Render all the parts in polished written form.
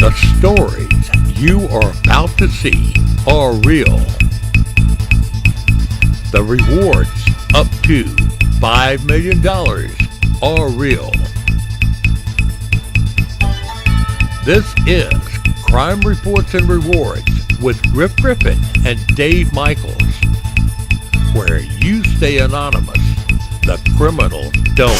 The stories you are about to see are real. The rewards up to $5 million are real. This is Crime Reports and Rewards with Griff Griffin and Dave Michaels, where you stay anonymous, the criminals don't.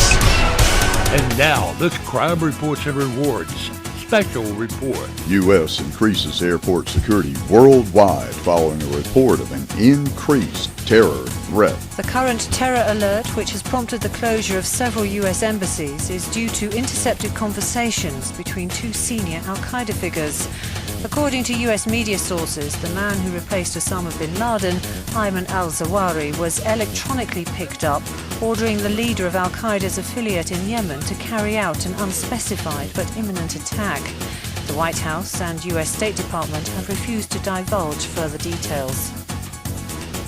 And now, this Crime Reports and Rewards special report. U.S. increases airport security worldwide following a report of an increased terror threat. The current terror alert, which has prompted the closure of several U.S. embassies, is due to intercepted conversations between two senior al-Qaeda figures. According to U.S. media sources, the man who replaced Osama bin Laden, Ayman al-Zawahiri, was electronically picked up, ordering the leader of al-Qaeda's affiliate in Yemen to carry out an unspecified but imminent attack. The White House and U.S. State Department have refused to divulge further details.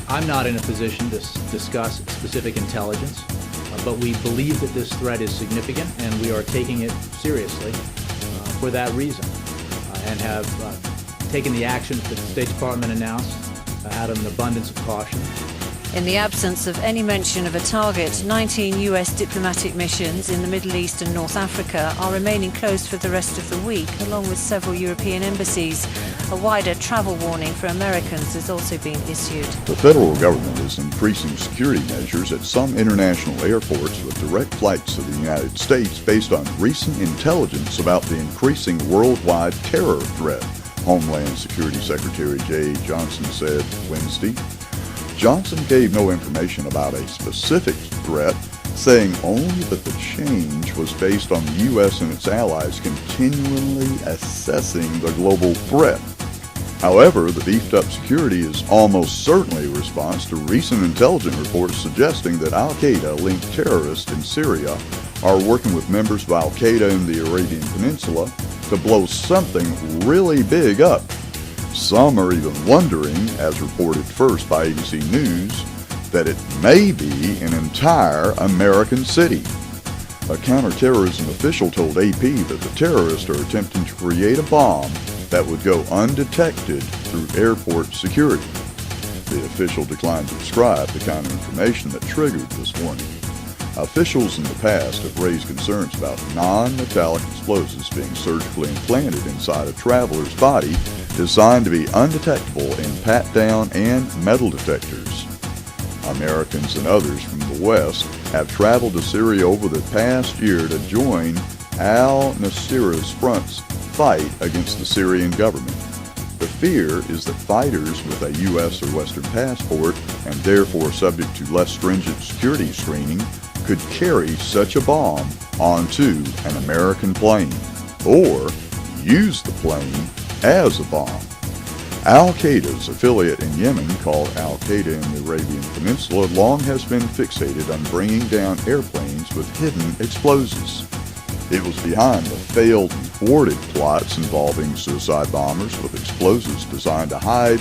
I'm not in a position to discuss specific intelligence, but we believe that this threat is significant and we are taking it seriously for that reason, and have taken the actions that the State Department announced out of an abundance of caution. In the absence of any mention of a target, 19 U.S. diplomatic missions in the Middle East and North Africa are remaining closed for the rest of the week, along with several European embassies. A wider travel warning for Americans is also being issued. The federal government is increasing security measures at some international airports with direct flights to the United States based on recent intelligence about the increasing worldwide terror threat, Homeland Security Secretary Jay Johnson said Wednesday. Johnson gave no information about a specific threat, saying only that the change was based on the U.S. and its allies continually assessing the global threat. However, the beefed-up security is almost certainly a response to recent intelligence reports suggesting that al-Qaeda-linked terrorists in Syria are working with members of al-Qaeda in the Arabian Peninsula to blow something really big up. Some are even wondering, as reported first by ABC News, that it may be an entire American city. A counterterrorism official told AP that the terrorists are attempting to create a bomb that would go undetected through airport security. The official declined to describe the kind of information that triggered this warning. Officials in the past have raised concerns about non-metallic explosives being surgically implanted inside a traveler's body designed to be undetectable in pat-down and metal detectors. Americans and others from the West have traveled to Syria over the past year to join al-Nusra's front's fight against the Syrian government. The fear is that fighters with a U.S. or Western passport, and therefore subject to less stringent security screening, could carry such a bomb onto an American plane, or use the plane as a bomb. Al-Qaeda's affiliate in Yemen, called Al-Qaeda in the Arabian Peninsula, long has been fixated on bringing down airplanes with hidden explosives. It was behind the failed and thwarted plots involving suicide bombers with explosives designed to hide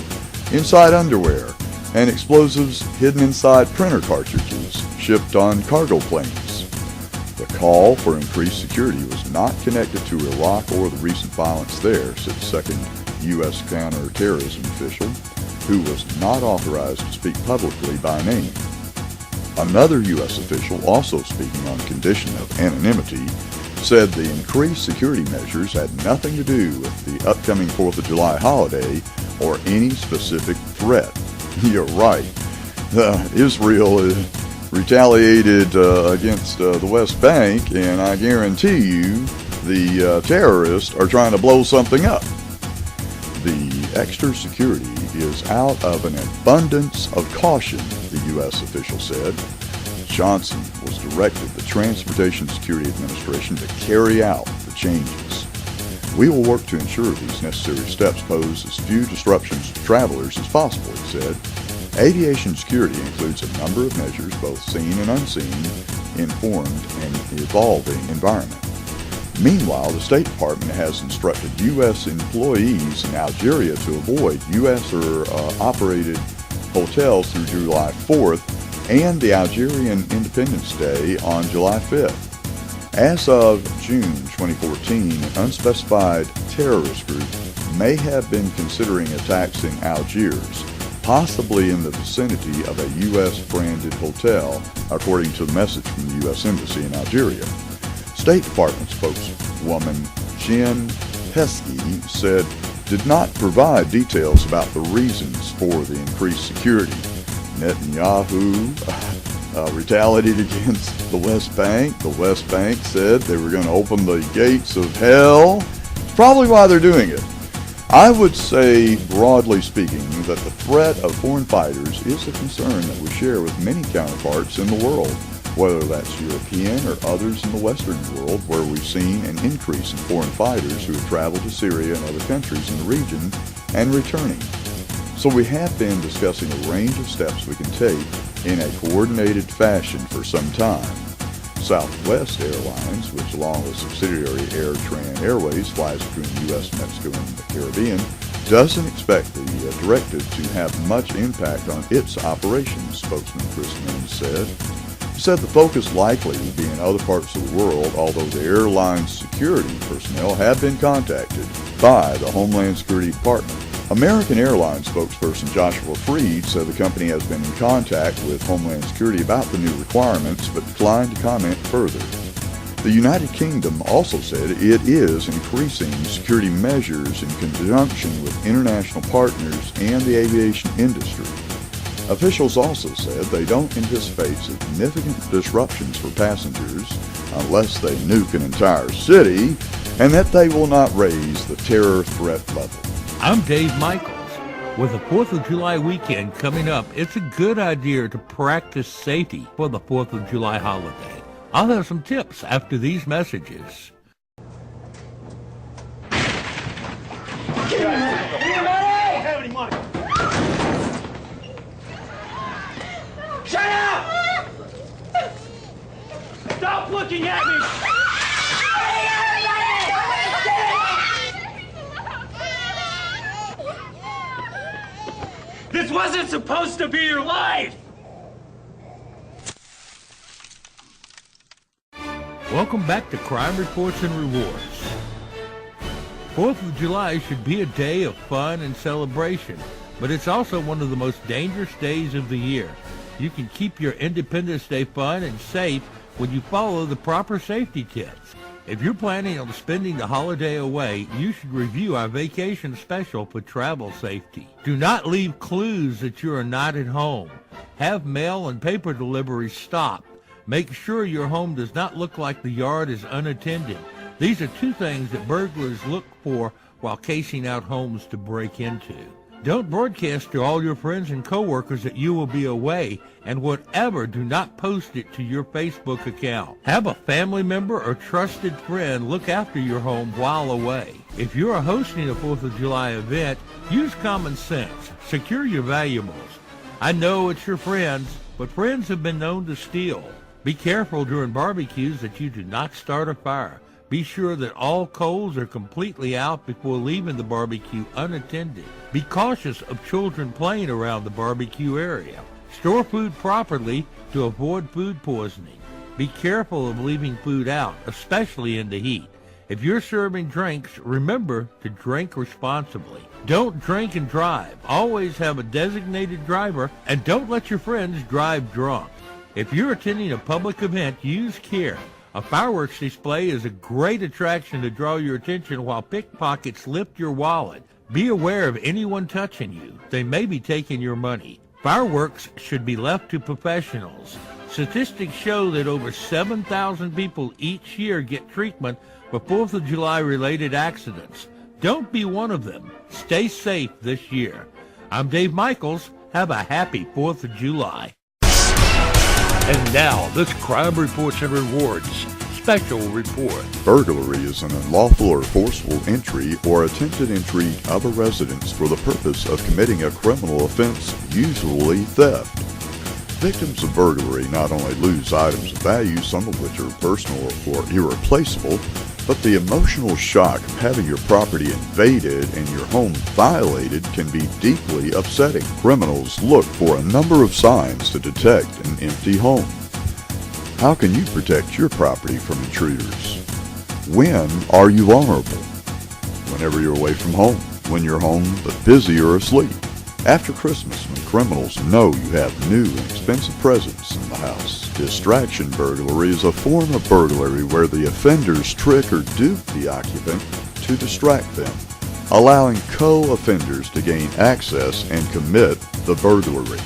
inside underwear and explosives hidden inside printer cartridges shipped on cargo planes. The call for increased security was not connected to Iraq or the recent violence there, said second U.S. counterterrorism official, who was not authorized to speak publicly by name. Another U.S. official, also speaking on condition of anonymity, said the increased security measures had nothing to do with the upcoming 4th of July holiday or any specific threat. You're right. Israel retaliated against the West Bank, and I guarantee you the terrorists are trying to blow something up. The extra security is out of an abundance of caution, the U.S. official said. Johnson was directed the Transportation Security Administration to carry out the changes. We will work to ensure these necessary steps pose as few disruptions to travelers as possible, he said. Aviation security includes a number of measures, both seen and unseen, informed and evolving environment. Meanwhile, the State Department has instructed U.S. employees in Algeria to avoid U.S. or operated hotels through July 4th and the Algerian Independence Day on July 5th. As of June 2014, an unspecified terrorist group may have been considering attacks in Algiers, possibly in the vicinity of a U.S.-branded hotel, according to the message from the U.S. Embassy in Algeria. State Department spokeswoman Jen Psaki said did not provide details about the reasons for the increased security. Netanyahu retaliated against the West Bank. The West Bank said they were going to open the gates of hell. It's probably why they're doing it. I would say, broadly speaking, that the threat of foreign fighters is a concern that we share with many counterparts in the world, whether that's European or others in the Western world, where we've seen an increase in foreign fighters who have traveled to Syria and other countries in the region and returning. So we have been discussing a range of steps we can take in a coordinated fashion for some time. Southwest Airlines, which along with subsidiary AirTran Airways flies between the U.S., Mexico, and the Caribbean, doesn't expect the directive to have much impact on its operations, spokesman Chris Mims said. He said the focus likely would be in other parts of the world, although the airline's security personnel have been contacted by the Homeland Security Department. American Airlines spokesperson Joshua Freed said the company has been in contact with Homeland Security about the new requirements, but declined to comment further. The United Kingdom also said it is increasing security measures in conjunction with international partners and the aviation industry. Officials also said they don't anticipate significant disruptions for passengers unless they nuke an entire city, and that they will not raise the terror threat level. I'm Dave Michaels. With the 4th of July weekend coming up, it's a good idea to practice safety for the 4th of July holiday. I'll have some tips after these messages. Give me money! I don't have any money. Shut up! Stop looking at me! This wasn't supposed to be your life! Welcome back to Crime Reports and Rewards. 4th of July should be a day of fun and celebration, but it's also one of the most dangerous days of the year. You can keep your Independence Day fun and safe when you follow the proper safety tips. If you're planning on spending the holiday away, you should review our vacation special for travel safety. Do not leave clues that you are not at home. Have mail and paper deliveries stopped. Make sure your home does not look like the yard is unattended. These are two things that burglars look for while casing out homes to break into. Don't broadcast to all your friends and coworkers that you will be away, and whatever, do not post it to your Facebook account. Have a family member or trusted friend look after your home while away. If you are hosting a 4th of July event, use common sense. Secure your valuables. I know it's your friends, but friends have been known to steal. Be careful during barbecues that you do not start a fire. Be sure that all coals are completely out before leaving the barbecue unattended. Be cautious of children playing around the barbecue area. Store food properly to avoid food poisoning. Be careful of leaving food out, especially in the heat. If you're serving drinks, remember to drink responsibly. Don't drink and drive. Always have a designated driver, and don't let your friends drive drunk. If you're attending a public event, use care. A fireworks display is a great attraction to draw your attention while pickpockets lift your wallet. Be aware of anyone touching you. They may be taking your money. Fireworks should be left to professionals. Statistics show that over 7,000 people each year get treatment for 4th of July related accidents. Don't be one of them. Stay safe this year. I'm Dave Michaels. Have a happy 4th of July. And now, this Crime Reports and Rewards special report. Burglary is an unlawful or forceful entry or attempted entry of a residence for the purpose of committing a criminal offense, usually theft. Victims of burglary not only lose items of value, some of which are personal or irreplaceable, but the emotional shock of having your property invaded and your home violated can be deeply upsetting. Criminals look for a number of signs to detect an empty home. How can you protect your property from intruders? When are you vulnerable? Whenever you're away from home, when you're home but busy or asleep. After Christmas, when criminals know you have new and expensive presents in the house. Distraction burglary is a form of burglary where the offenders trick or dupe the occupant to distract them, allowing co-offenders to gain access and commit the burglary.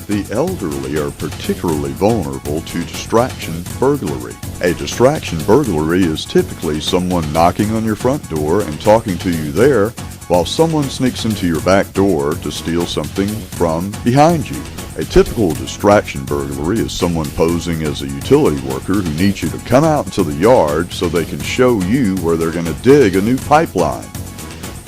The elderly are particularly vulnerable to distraction burglary. A distraction burglary is typically someone knocking on your front door and talking to you there while someone sneaks into your back door to steal something from behind you. A typical distraction burglary is someone posing as a utility worker who needs you to come out into the yard so they can show you where they're going to dig a new pipeline.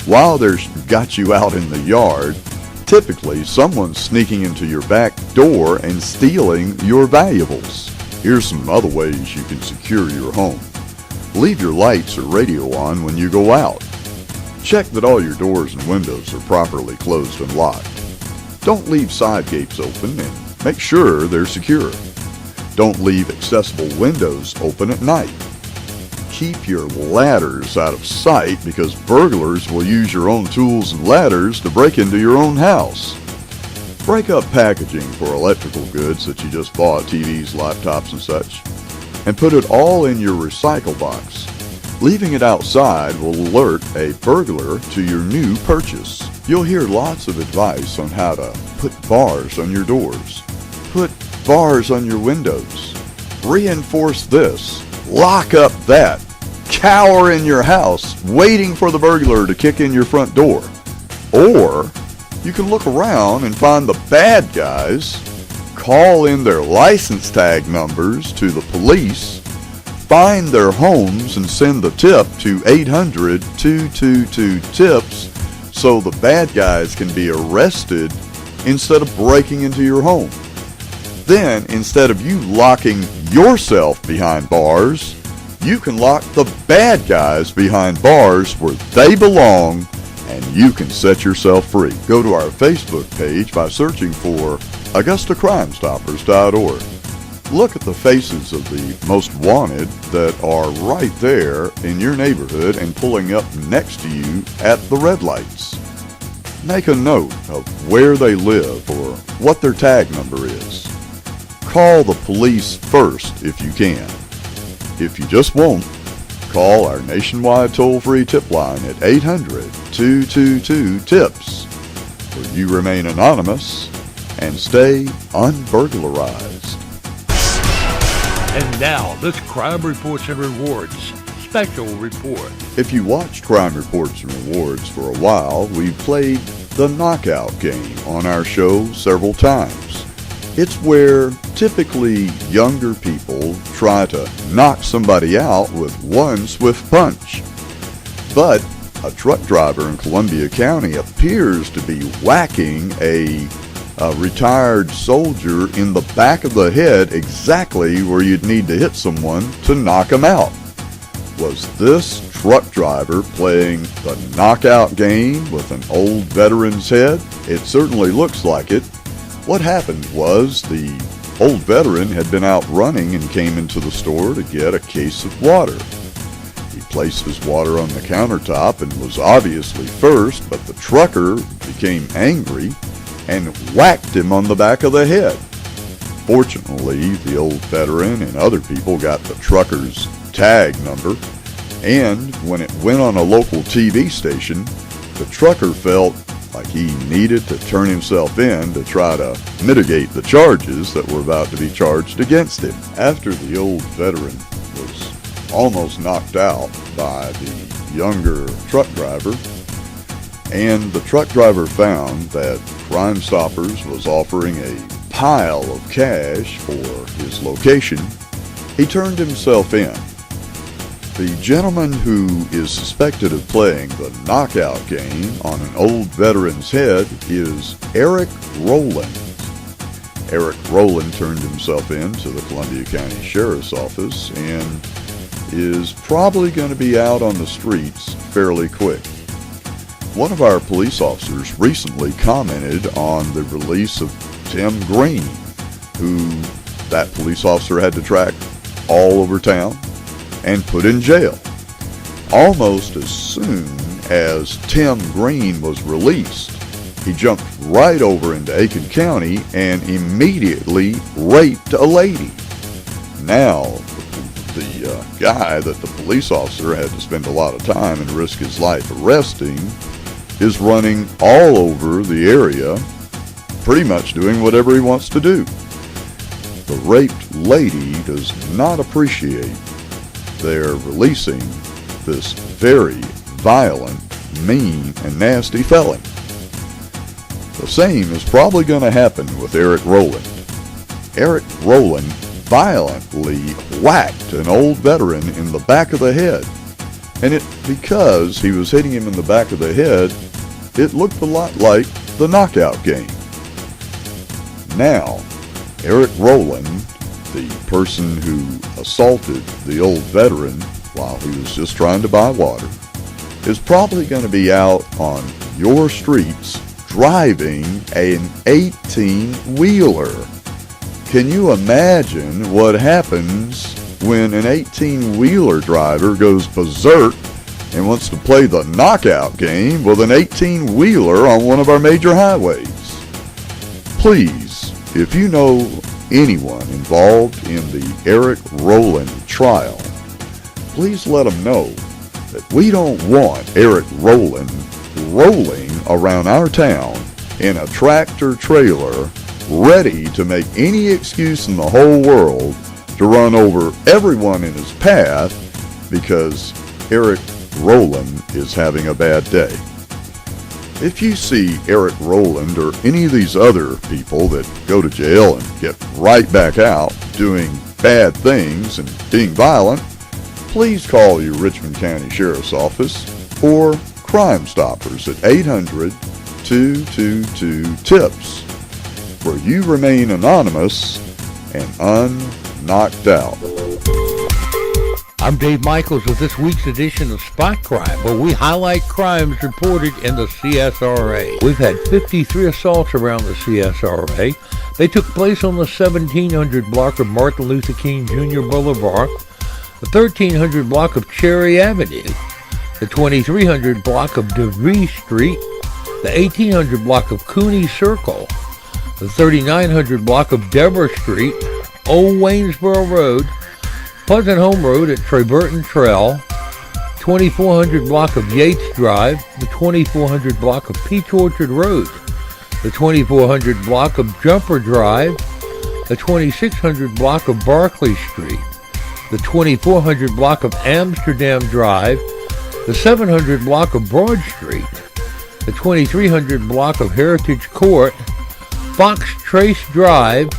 While they've got you out in the yard, typically someone's sneaking into your back door and stealing your valuables. Here's some other ways you can secure your home. Leave your lights or radio on when you go out. Check that all your doors and windows are properly closed and locked. Don't leave side gates open and make sure they're secure. Don't leave accessible windows open at night. Keep your ladders out of sight because burglars will use your own tools and ladders to break into your own house. Break up packaging for electrical goods that you just bought, TVs, laptops, and such, and put it all in your recycle box. Leaving it outside will alert a burglar to your new purchase. You'll hear lots of advice on how to put bars on your doors, put bars on your windows, reinforce this, lock up that, cower in your house waiting for the burglar to kick in your front door. Or you can look around and find the bad guys, call in their license tag numbers to the police, find their homes and send the tip to 800-222-TIPS so the bad guys can be arrested instead of breaking into your home. Then, instead of you locking yourself behind bars, you can lock the bad guys behind bars where they belong, and you can set yourself free. Go to our Facebook page by searching for AugustaCrimeStoppers.org. Look at the faces of the most wanted that are right there in your neighborhood and pulling up next to you at the red lights. Make a note of where they live or what their tag number is. Call the police first if you can. If you just won't, call our nationwide toll-free tip line at 800-222-TIPS, where you remain anonymous and stay unburglarized. And now, this Crime Reports and Rewards special report. If you watched Crime Reports and Rewards for a while, we've played the knockout game on our show several times. It's where typically younger people try to knock somebody out with one swift punch. But a truck driver in Columbia County appears to be whacking a retired soldier in the back of the head exactly where you'd need to hit someone to knock him out. Was this truck driver playing the knockout game with an old veteran's head? It certainly looks like it. What happened was the old veteran had been out running and came into the store to get a case of water. He placed his water on the countertop and was obviously first, but the trucker became angry and whacked him on the back of the head. Fortunately, the old veteran and other people got the trucker's tag number, and when it went on a local TV station, the trucker felt like he needed to turn himself in to try to mitigate the charges that were about to be charged against him. After the old veteran was almost knocked out by the younger truck driver, and the truck driver found that Crime Stoppers was offering a pile of cash for his location, he turned himself in. The gentleman who is suspected of playing the knockout game on an old veteran's head is Eric Rowland. Eric Rowland turned himself in to the Columbia County Sheriff's Office and is probably going to be out on the streets fairly quick. One of our police officers recently commented on the release of Tim Green, who that police officer had to track all over town and put in jail. Almost as soon as Tim Green was released, he jumped right over into Aiken County and immediately raped a lady. Now, the guy that the police officer had to spend a lot of time and risk his life arresting is running all over the area, pretty much doing whatever he wants to do. The raped lady does not appreciate their releasing this very violent, mean, and nasty felon. The same is probably going to happen with Eric Rowland. Eric Rowland violently whacked an old veteran in the back of the head. And because he was hitting him in the back of the head, it looked a lot like the knockout game. Now, Eric Rowland, the person who assaulted the old veteran while he was just trying to buy water, is probably going to be out on your streets driving an 18-wheeler. Can you imagine what happens when an 18-wheeler driver goes berserk and wants to play the knockout game with an 18-wheeler on one of our major highways? Please, if you know anyone involved in the Eric Rowland trial, please let them know that we don't want Eric Rowland rolling around our town in a tractor trailer ready to make any excuse in the whole world to run over everyone in his path because Eric Rowland is having a bad day. If you see Eric Rowland or any of these other people that go to jail and get right back out doing bad things and being violent, please call your Richmond County Sheriff's Office or Crime Stoppers at 800-222-TIPS, where you remain anonymous and unknocked out. I'm Dave Michaels with this week's edition of Spot Crime, where we highlight crimes reported in the CSRA. We've had 53 assaults around the CSRA. They took place on the 1700 block of Martin Luther King Jr. Boulevard, the 1300 block of Cherry Avenue, the 2300 block of DeVry Street, the 1800 block of Cooney Circle, the 3900 block of Deborah Street, Old Waynesboro Road, Pleasant Home Road at Treburton Trail, 2400 block of Yates Drive, the 2400 block of Peach Orchard Road, the 2400 block of Jumper Drive, the 2600 block of Barclay Street, the 2400 block of Amsterdam Drive, the 700 block of Broad Street, the 2300 block of Heritage Court, Fox Trace Drive,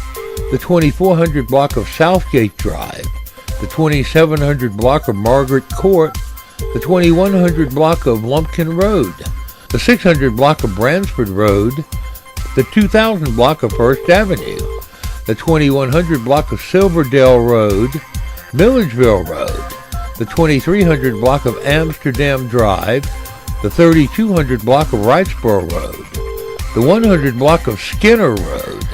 the 2400 block of Southgate Drive, the 2700 block of Margaret Court, the 2100 block of Lumpkin Road, the 600 block of Bransford Road, the 2000 block of First Avenue, the 2100 block of Silverdale Road, Milledgeville Road, the 2300 block of Amsterdam Drive, the 3200 block of Wrightsboro Road, the 100 block of Skinner Road,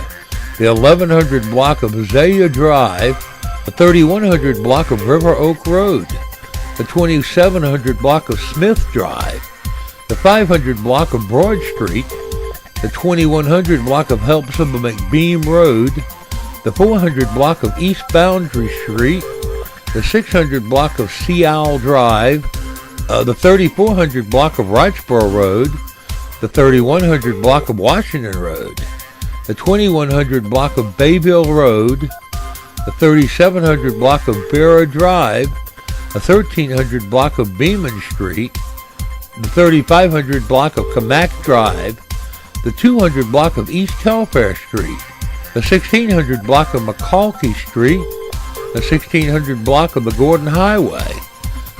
the 1100 block of Azalea Drive, the 3100 block of River Oak Road, the 2700 block of Smith Drive, the 500 block of Broad Street, the 2100 block of Helpsome McBeam Road, the 400 block of East Boundary Street, the 600 block of Sea Owl Drive, the 3400 block of Wrightsboro Road, the 3100 block of Washington Road, the 2100 block of Bayville Road, the 3700 block of Barra Drive, the 1300 block of Beeman Street, the 3500 block of Camac Drive, the 200 block of East Telfair Street, the 1600 block of McCalkey Street, the 1600 block of the Gordon Highway,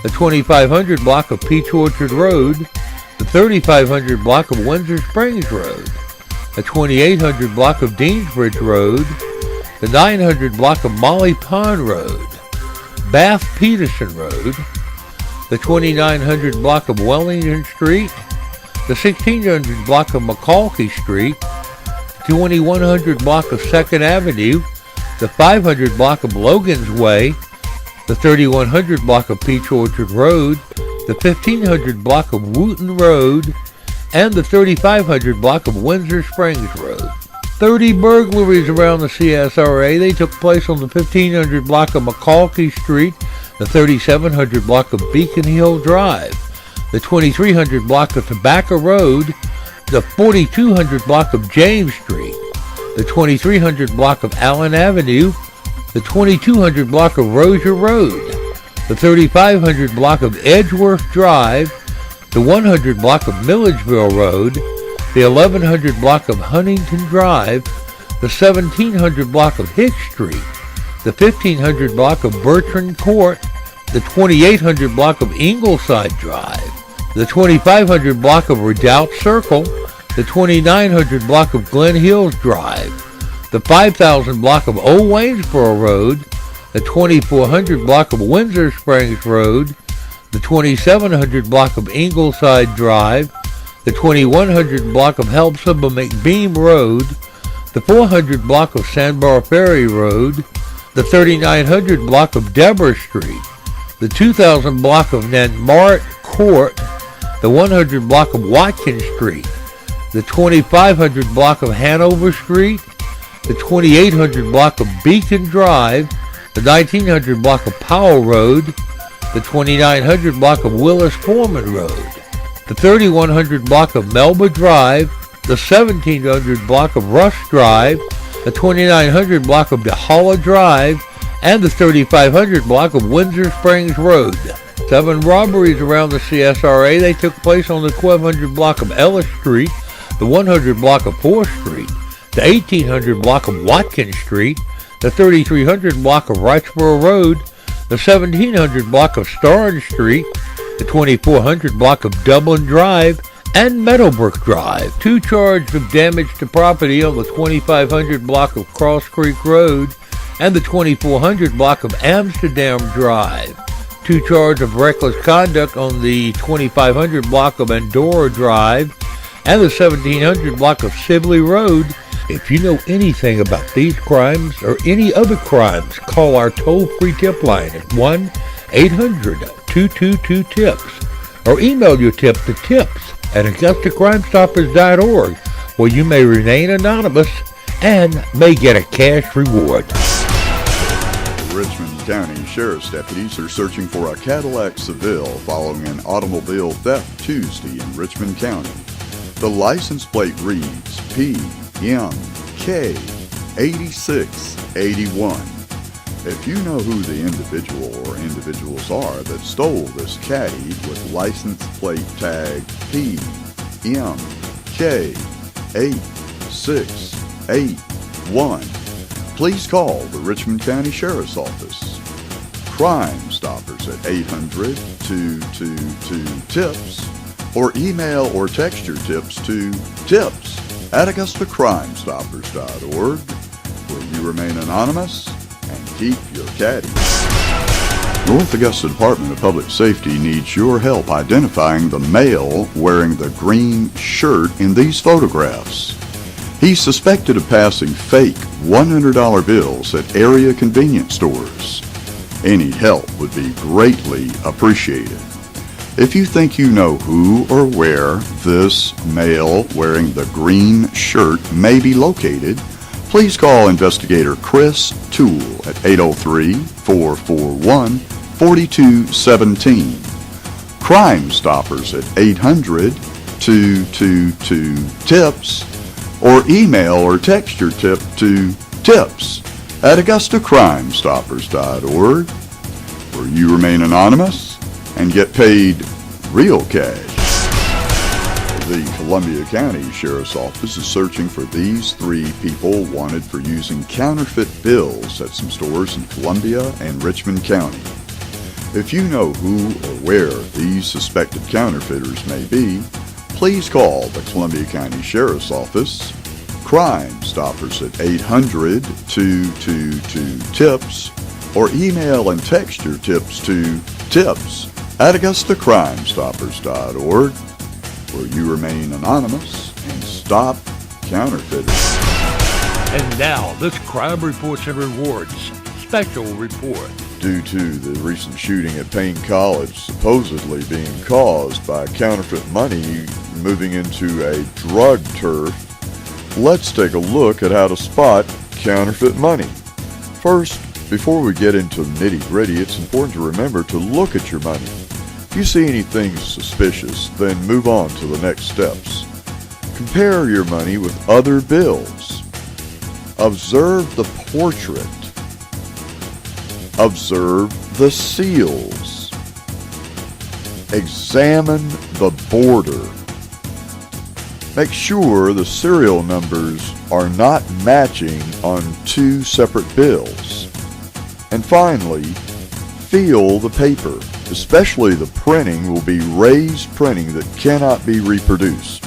the 2500 block of Peach Orchard Road, the 3500 block of Windsor Springs Road, the 2800 block of Deansbridge Road, the 900 block of Molly Pond Road, Bath Peterson Road, the 2900 block of Wellington Street, the 1600 block of McCalkey Street, the 2100 block of 2nd Avenue, the 500 block of Logan's Way, the 3100 block of Peach Orchard Road, the 1500 block of Wooten Road, and the 3500 block of Windsor Springs Road. 30 burglaries around the CSRA. They took place on the 1500 block of McCalkey Street, the 3700 block of Beacon Hill Drive, the 2300 block of Tobacco Road, the 4200 block of James Street, the 2300 block of Allen Avenue, the 2200 block of Rozier Road, the 3500 block of Edgeworth Drive, the 100 block of Milledgeville Road, the 1100 block of Huntington Drive, the 1700 block of Hicks Street, the 1500 block of Bertrand Court, the 2800 block of Ingleside Drive, the 2500 block of Redoubt Circle, the 2900 block of Glen Hills Drive, the 5000 block of Old Waynesboro Road, the 2400 block of Windsor Springs Road, the 2700 block of Ingleside Drive, the 2100 block of Helpsama McBeam Road, the 400 block of Sandbar Ferry Road, the 3900 block of Deborah Street, the 2000 block of Nanmart Court, the 100 block of Watkins Street, the 2500 block of Hanover Street, the 2800 block of Beacon Drive, the 1900 block of Powell Road, the 2900 block of Willis Foreman Road, the 3100 block of Melba Drive, the 1700 block of Rush Drive, the 2900 block of DeHalla Drive, and the 3500 block of Windsor Springs Road. 7 robberies around the CSRA. They took place on the 1200 block of Ellis Street, the 100 block of 4th Street, the 1800 block of Watkins Street, the 3300 block of Wrightsboro Road, the 1700 block of Starnes Street, the 2400 block of Dublin Drive, and Meadowbrook Drive. 2 charged of damage to property on the 2500 block of Cross Creek Road and the 2400 block of Amsterdam Drive. 2 charged of reckless conduct on the 2500 block of Andorra Drive and the 1700 block of Sibley Road. If you know anything about these crimes or any other crimes, call our toll-free tip line at 1-800-222-TIPS or email your tip to tips@AugustaCrimeStoppers.org, where you may remain anonymous and may get a cash reward. The Richmond County Sheriff's deputies are searching for a Cadillac Seville following an automobile theft Tuesday in Richmond County. The license plate reads PMK8681. If you know who the individual or individuals are that stole this caddy with license plate tag PMK8681, please call the Richmond County Sheriff's Office. Crime Stoppers at 800-222-TIPS or email or text your tips to tips@AugustaCrimeStoppers.org, where you remain anonymous and keep your caddy. North Augusta Department of Public Safety needs your help identifying the male wearing the green shirt in these photographs. He's suspected of passing fake $100 bills at area convenience stores. Any help would be greatly appreciated. If you think you know who or where this male wearing the green shirt may be located, please call Investigator Chris Toole at 803-441-4217. Crime Stoppers at 800-222-TIPS or email or text your tip to tips@AugustaCrimeStoppers.org, where you remain anonymous and get paid real cash. The Columbia County Sheriff's Office is searching for these 3 people wanted for using counterfeit bills at some stores in Columbia and Richmond County. If you know who or where these suspected counterfeiters may be, please call the Columbia County Sheriff's Office. Crime Stoppers at 800-222-TIPS or email and text your tips to tips@AugustaCrimeStoppers.org, where you remain anonymous and stop counterfeiters. And now, this Crime Reports and Rewards special report. Due to the recent shooting at Payne College supposedly being caused by counterfeit money moving into a drug turf, let's take a look at how to spot counterfeit money. First, before we get into the nitty-gritty, it's important to remember to look at your money. If you see anything suspicious, then move on to the next steps. Compare your money with other bills. Observe the portrait. Observe the seals. Examine the border. Make sure the serial numbers are not matching on two separate bills. And finally, feel the paper. Especially the printing will be raised printing that cannot be reproduced.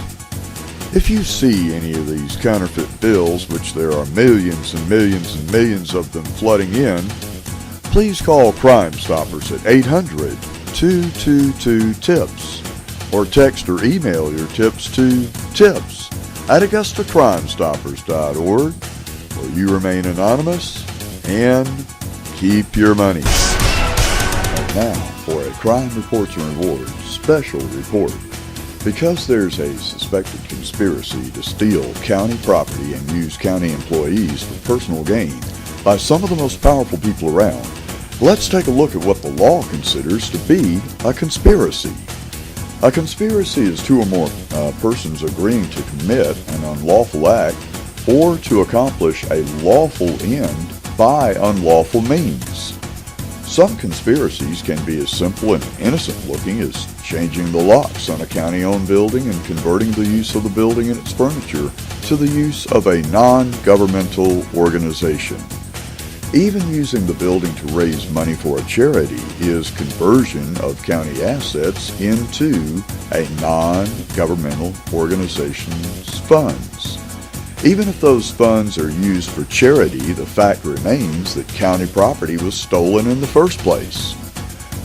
If you see any of these counterfeit bills, which there are millions and millions and millions of them flooding in, please call Crime Stoppers at 800-222-TIPS or text or email your tips to tips@AugustaCrimeStoppers.org, where you remain anonymous and keep your money. And now for a Crime Reports and Rewards special report. Because there's a suspected conspiracy to steal county property and use county employees for personal gain by some of the most powerful people around, let's take a look at what the law considers to be a conspiracy. A conspiracy is two or more persons agreeing to commit an unlawful act or to accomplish a lawful end by unlawful means. Some conspiracies can be as simple and innocent-looking as changing the locks on a county-owned building and converting the use of the building and its furniture to the use of a non-governmental organization. Even using the building to raise money for a charity is conversion of county assets into a non-governmental organization's funds. Even if those funds are used for charity, the fact remains that county property was stolen in the first place.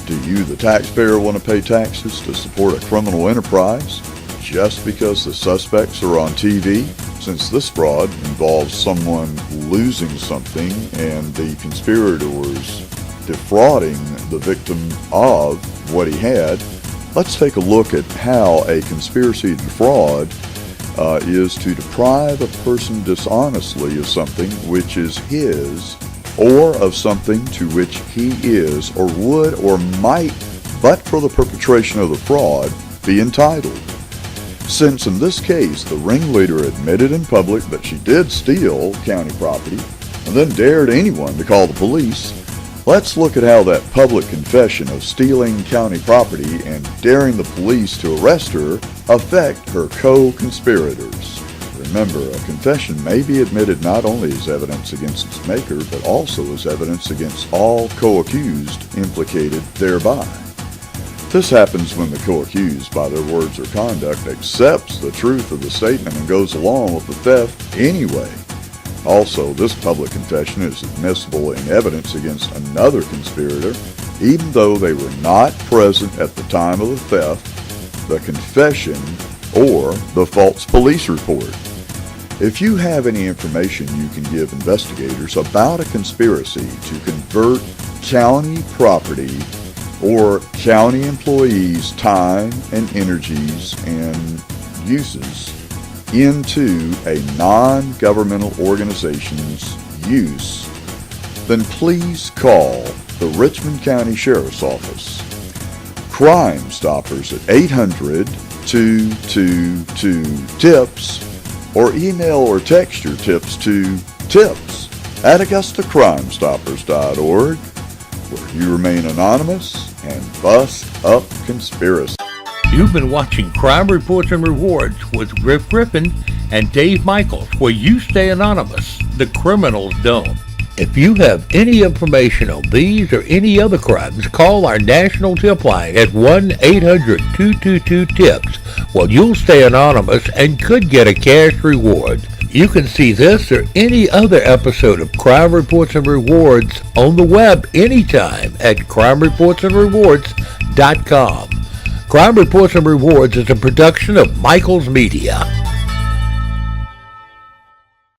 Do you, the taxpayer, want to pay taxes to support a criminal enterprise just because the suspects are on TV? Since this fraud involves someone losing something and the conspirators defrauding the victim of what he had, let's take a look at how a conspiracy to defraud is to deprive a person dishonestly of something which is his, or of something to which he is, or would, or might, but for the perpetration of the fraud, be entitled. Since in this case the ringleader admitted in public that she did steal county property, and then dared anyone to call the police, let's look at how that public confession of stealing county property and daring the police to arrest her affect her co-conspirators. Remember, a confession may be admitted not only as evidence against its maker, but also as evidence against all co-accused implicated thereby. This happens when the co-accused, by their words or conduct, accepts the truth of the statement and goes along with the theft anyway. Also, this public confession is admissible in evidence against another conspirator, even though they were not present at the time of the theft, the confession, or the false police report. If you have any information you can give investigators about a conspiracy to convert county property or county employees' time and energies and uses into a non-governmental organization's use, then please call the Richmond County Sheriff's Office. Crime Stoppers at 800-222-TIPS or email or text your tips to tips@AugustaCrimeStoppers.org, where you remain anonymous and bust up conspiracy. You've been watching Crime Reports and Rewards with Griff Griffin and Dave Michaels, where you stay anonymous. The criminals don't. If you have any information on these or any other crimes, call our national tip line at 1-800-222-TIPS. Well, you'll stay anonymous and could get a cash reward. You can see this or any other episode of Crime Reports and Rewards on the web anytime at crimereportsandrewards.com. Crime Reports and Rewards is a production of Michaels Media.